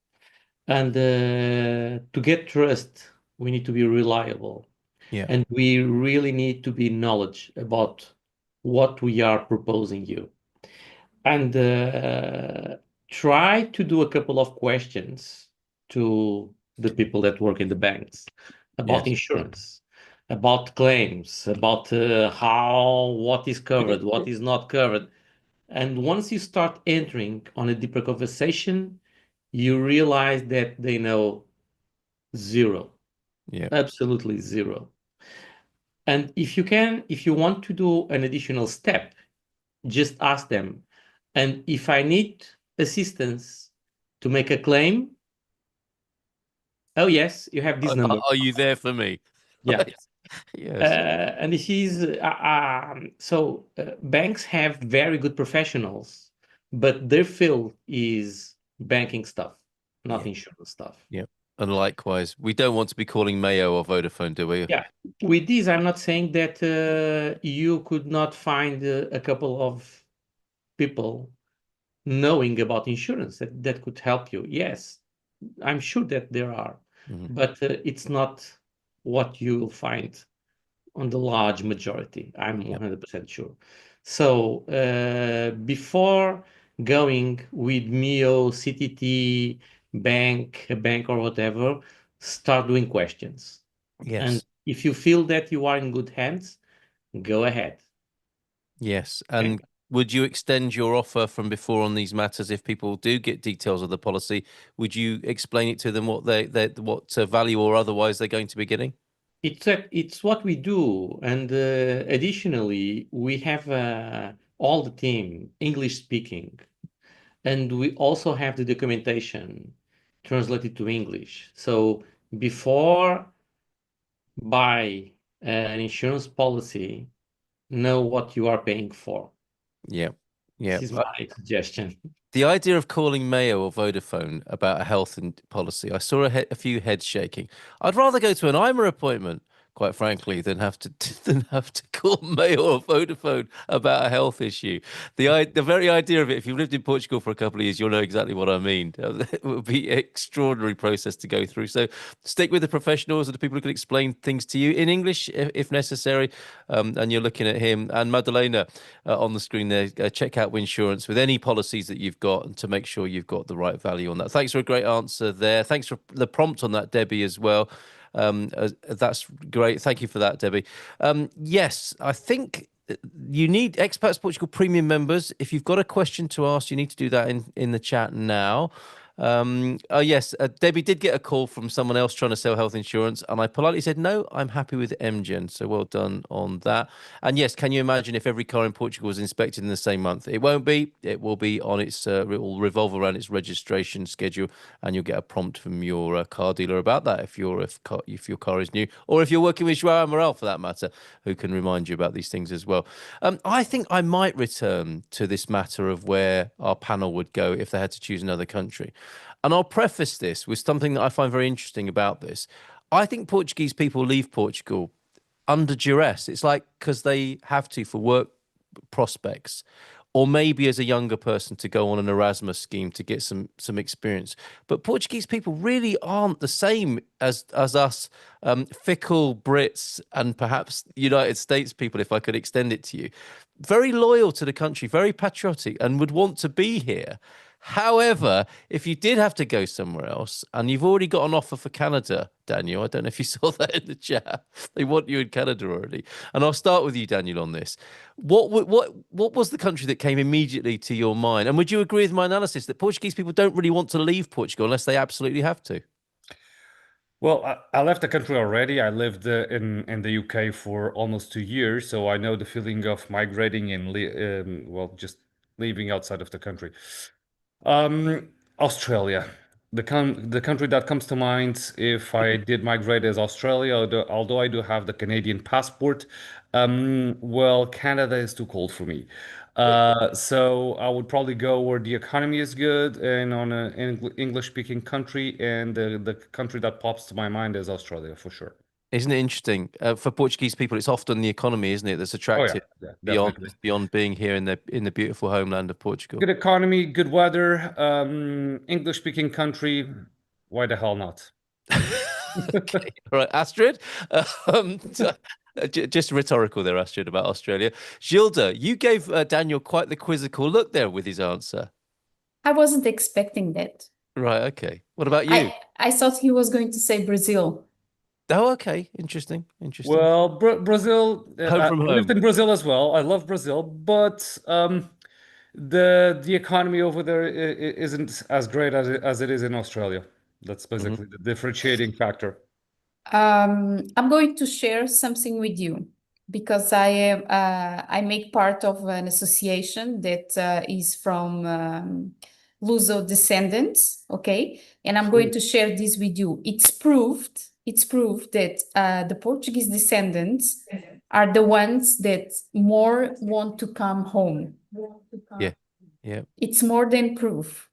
and to get trust, we need to be reliable. Yeah. And we really need to be knowledge about what we are proposing you. And try to do a couple of questions to the people that work in the banks about insurance, about claims, about what is covered, what is not covered. And once you start entering on a deeper conversation, you realize that they know zero. Yeah. Absolutely zero. And if you want to do an additional step, just ask them. And if I need assistance to make a claim, oh yes, you have this number. Are you there for me? Yeah. Yes. And this is so banks have very good professionals, but their field is banking stuff, not insurance stuff. Yeah. And likewise, we don't want to be calling Mayo or Vodafone, do we? Yeah. With this, I'm not saying that you could not find a couple of people knowing about insurance that could help you. Yes, I'm sure that there are, but it's not what you'll find on the large majority. I'm 100% sure. So before going with Mio, CTT, a bank or whatever, start doing questions. And Yes. if you feel that you are in good hands, go ahead. Yes. And would you extend your offer from before on these matters if people do get details of the policy? Would you explain it to them what what value or otherwise they're going to be getting? It's what we do, and additionally, we have all the team English speaking, and we also have the documentation translated to English. So before buy an insurance policy, know what you are paying for. Yeah. Yeah. This is my suggestion. The idea of calling Mayo or Vodafone about a health policy, I saw a few heads shaking. I'd rather go to an AIMA appointment, quite frankly, than have to call Mayo or Vodafone about a health issue. The very idea of it, if you've lived in Portugal for a couple of years, you'll know exactly what I mean. It would be an extraordinary process to go through. So stick with the professionals and the people who can explain things to you in English if necessary. And you're looking at him and Madalena on the screen there. Check out Winsurance with any policies that you've got and to make sure you've got the right value on that. Thanks for a great answer there. Thanks for the prompt on that, Debbie, as well. That's great. Thank you for that, Debbie. Yes, I think you need Expats Portugal Premium members. If you've got a question to ask, you need to do that in the chat now. Oh yes, Debbie did get a call from someone else trying to sell health insurance, and I politely said no, I'm happy with MGen. So well done on that. And yes, can you imagine if every car in Portugal was inspected in the same month? It won't be. It will be on its. It will revolve around its registration schedule, and you'll get a prompt from your car dealer about that if your car is new, or if you're working with Joao Morel for that matter, who can remind you about these things as well. I think I might return to this matter of where our panel would go if they had to choose another country. And I'll preface this with something that I find very interesting about this. I think Portuguese people leave Portugal under duress. It's like because they have to for work prospects, or maybe as a younger person to go on an Erasmus scheme to get some experience. But Portuguese people really aren't the same as us fickle Brits and perhaps United States people, if I could extend it to you. Very loyal to the country, very patriotic, and would want to be here. However, if you did have to go somewhere else, and you've already got an offer for Canada, Daniel, I don't know if you saw that in the chat. They want you in Canada already. And I'll start with you, Daniel, on this. What was the country that came immediately to your mind? And would you agree with my analysis that Portuguese people don't really want to leave Portugal unless they absolutely have to? Well, I left the country already. I lived in the UK for almost 2 years, so I know the feeling of migrating and well, just leaving outside of the country. Australia. The country that comes to mind if I did migrate is Australia, although I do have the Canadian passport. Well, Canada is too cold for me. So I would probably go where the economy is good and on an English-speaking country, and the country that pops to my mind is Australia for sure. Isn't it interesting? For Portuguese people, it's often the economy, isn't it, that's Oh attractive yeah, definitely. beyond being here in the beautiful homeland of Portugal. Good economy, good weather, English-speaking country. Why the hell not? Okay, all right, Astrid. Just rhetorical there, Astrid, about Australia. Gilda, you gave Daniel quite the quizzical look there with his answer. I wasn't expecting that. Right, okay. What about you? I thought he was going to say Brazil. Oh, okay. Interesting. Well, Brazil. Home from I lived home. in Brazil as well. I love Brazil, but the economy over there isn't as great as it is in Australia. That's basically the differentiating factor. I'm going to share something with you because I make part of an association that is from Luso descendants, okay? And I'm going to share this with you. It's proved that the Portuguese descendants are the ones that more want to come home. Yeah. It's more than proof.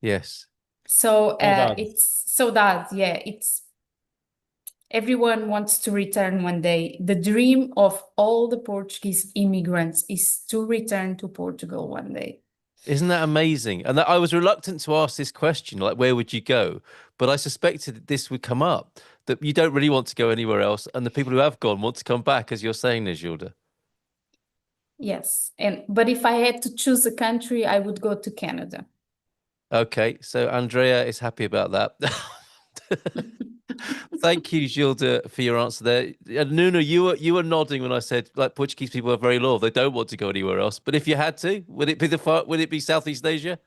Yes. So it's everyone wants to return one day. The dream of all the Portuguese immigrants is to return to Portugal one day. Isn't that amazing? And I was reluctant to ask this question, like, where would you go? But I suspected that this would come up, that you don't really want to go anywhere else. And the people who have gone want to come back, as you're saying, Gilda. Yes. But if I had to choose a country, I would go to Canada. Okay. So Andrea is happy about that. Thank you, Gilda, for your answer there. Nuno, you were nodding when I said like Portuguese people are very loyal. They don't want to go anywhere else. But if you had to, would it be would it be Southeast Asia?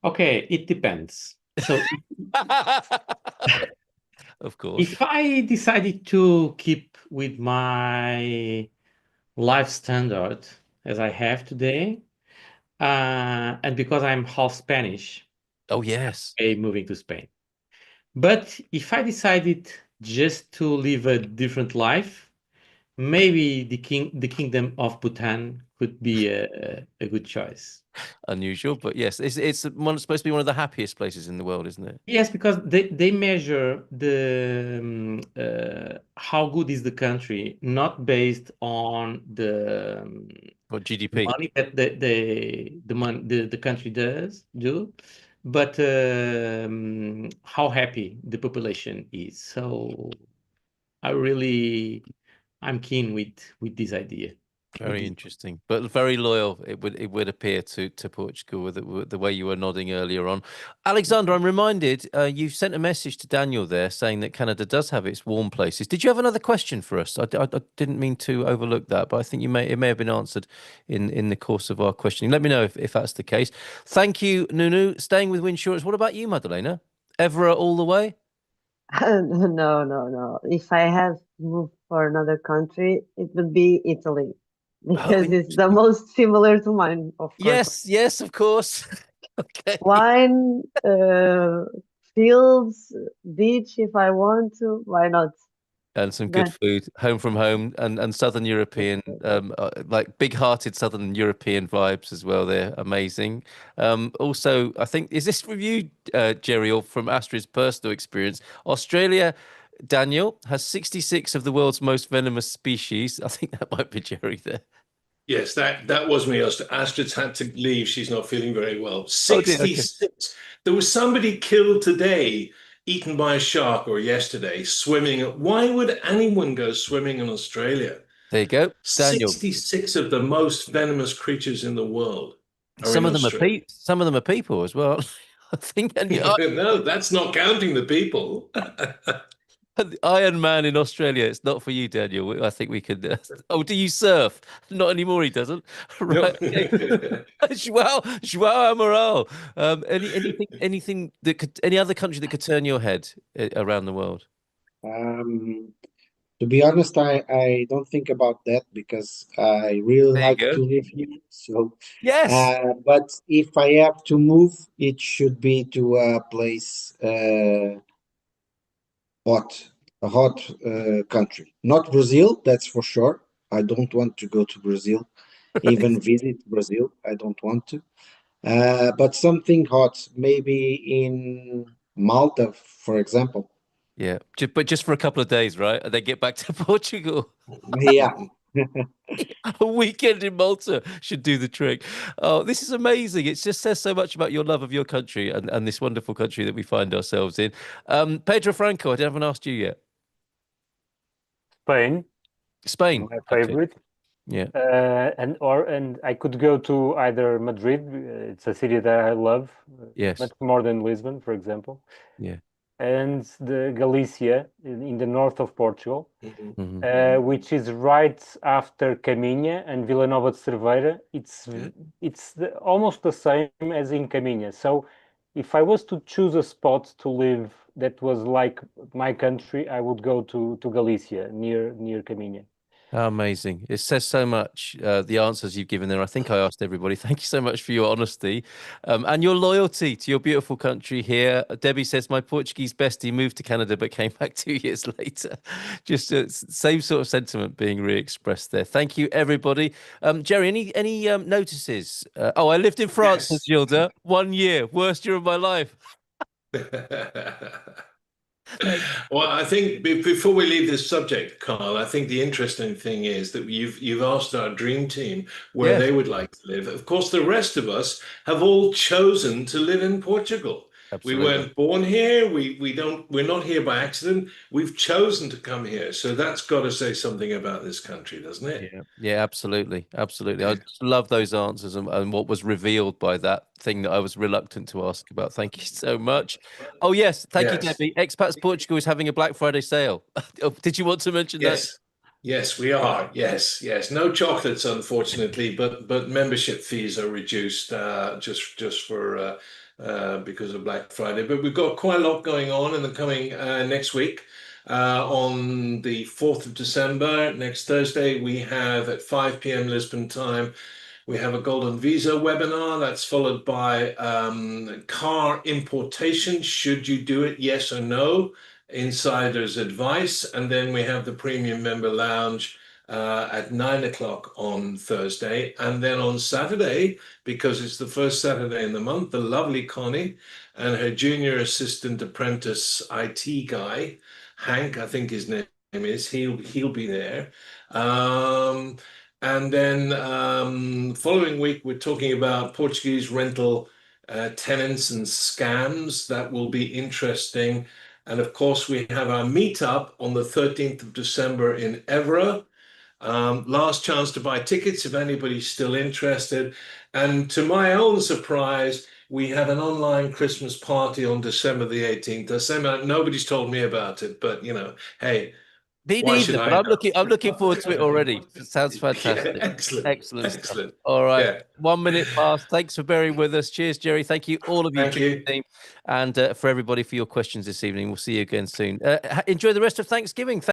Okay, it depends. So of course. if I decided to keep with my life standard as I have today, and because I'm half Spanish, Oh yes. I'm moving to Spain. But if I decided just to live a different life, maybe the kingdom of Bhutan could be a good choice. Unusual, but yes, it's supposed to be one of the happiest places in the world, isn't it? Yes, because they measure the how good is the country, not based on the What GDP? money that the country do, but how happy the population is. So I'm keen with this idea. Very interesting, but very loyal. It would appear to Portugal with the way you were nodding earlier on. Alexander, I'm reminded you've sent a message to Daniel there saying that Canada does have its warm places. Did you have another question for us? I didn't mean to overlook that, but I think it may have been answered in the course of our questioning. Let me know if that's the case. Thank you, Nunu. Staying with Winsurance. What about you, Madalena? Evora all the way? No. If I had to move for another country, it would be Italy because it's the most similar to mine, of course. Yes, of course. Okay. Wine, fields, beach, if I want to, why not? And some good food, home from home, and Southern European, like big-hearted Southern European vibes as well. They're amazing. Also, I think, is this from you, Jerry, or from Astrid's personal experience? Australia, Daniel, has 66 of the world's most venomous species. I think that might be Jerry there. Yes, that was me. Astrid's had to leave. She's not feeling very well. Oh, dear, okay. 66. There was somebody killed today, eaten by a shark, or yesterday, swimming. Why would anyone go swimming in Australia? There you go, Daniel. 66 of the most venomous creatures in the world are Some in of them Australia. some of them are people as well. I think. No, that's not counting the people. The Iron Man in Australia. It's not for you, Daniel. I think we could. Oh, do you surf? Not anymore. He doesn't. Right. Okay. Joao Amaral. Anything that could, any other country that could turn your head around the world? To be honest, I don't think about that because I really like to live here. So yes. But if I have to move, it should be to a place a hot country. Not Brazil, that's for sure. I don't want to go to Brazil, even visit Brazil. I don't want to. But something hot, maybe in Malta, for example. Yeah, but just for a couple of days, right? And then get back to Portugal. Yeah. A weekend in Malta should do the trick. Oh, this is amazing. It just says so much about your love of your country and this wonderful country that we find ourselves in. Pedro Franco, I haven't asked you yet. Spain. My favorite. Okay. Yeah. And I could go to either Madrid. It's a city that I love. Yes. Much more than Lisbon, for example. Yeah. And the Galicia in the north of Portugal, which is right after Caminha and Vila Nova de Cerveira. It's almost the same as in Caminha. So if I was to choose a spot to live that was like my country, I would go to Galicia near Caminha. How amazing. It says so much, the answers you've given there. I think I asked everybody. Thank you so much for your honesty and your loyalty to your beautiful country here. Debbie says, my Portuguese bestie moved to Canada but came back 2 years later. Just same sort of sentiment being re-expressed there. Thank you, everybody. Jerry, any notices? I lived in France, says Gilda. 1 year. Worst year of my life. Well, I think before we leave this subject, Carl, I think the interesting thing is that you've asked our dream team where they would like to live. Of course, the rest of us have all chosen to live in Portugal. Absolutely. We weren't born here. We're not here by accident. We've chosen to come here. So that's got to say something about this country, doesn't it? Yeah, absolutely. Absolutely. I just love those answers and what was revealed by that thing that I was reluctant to ask about. Thank you so much. Oh, yes. Thank you, Debbie. Expats Portugal is having a Black Friday sale. Did you want to mention that? Yes, we are. Yes. No chocolates, unfortunately, but membership fees are reduced just for because of Black Friday. But we've got quite a lot going on in the coming next week. On the 4th of December, next Thursday, we have at 5 p.m. Lisbon time, we have a Golden Visa webinar that's followed by car importation. Should you do it? Yes or no? Insider's advice. And then we have the Premium Member Lounge at 9 o'clock on Thursday. And then on Saturday, because it's the first Saturday in the month, the lovely Connie and her junior assistant apprentice IT guy, Hank, I think his name is, he'll be there. And then following week, we're talking about Portuguese rental tenants and scams. That will be interesting. And of course, we have our meetup on the 13th of December in Evora. Last chance to buy tickets if anybody's still interested. And to my own surprise, we have an online Christmas party on December the 18th. Nobody's told me about it, but hey. Me neither, but I'm looking forward to it already. It sounds fantastic. Excellent. Excellent. All right. 1 minute past. Thanks for bearing with us. Cheers, Jerry. Thank you, all of you. Thank you. Team, and for everybody for your questions this evening. We'll see you again soon. Enjoy the rest of Thanksgiving.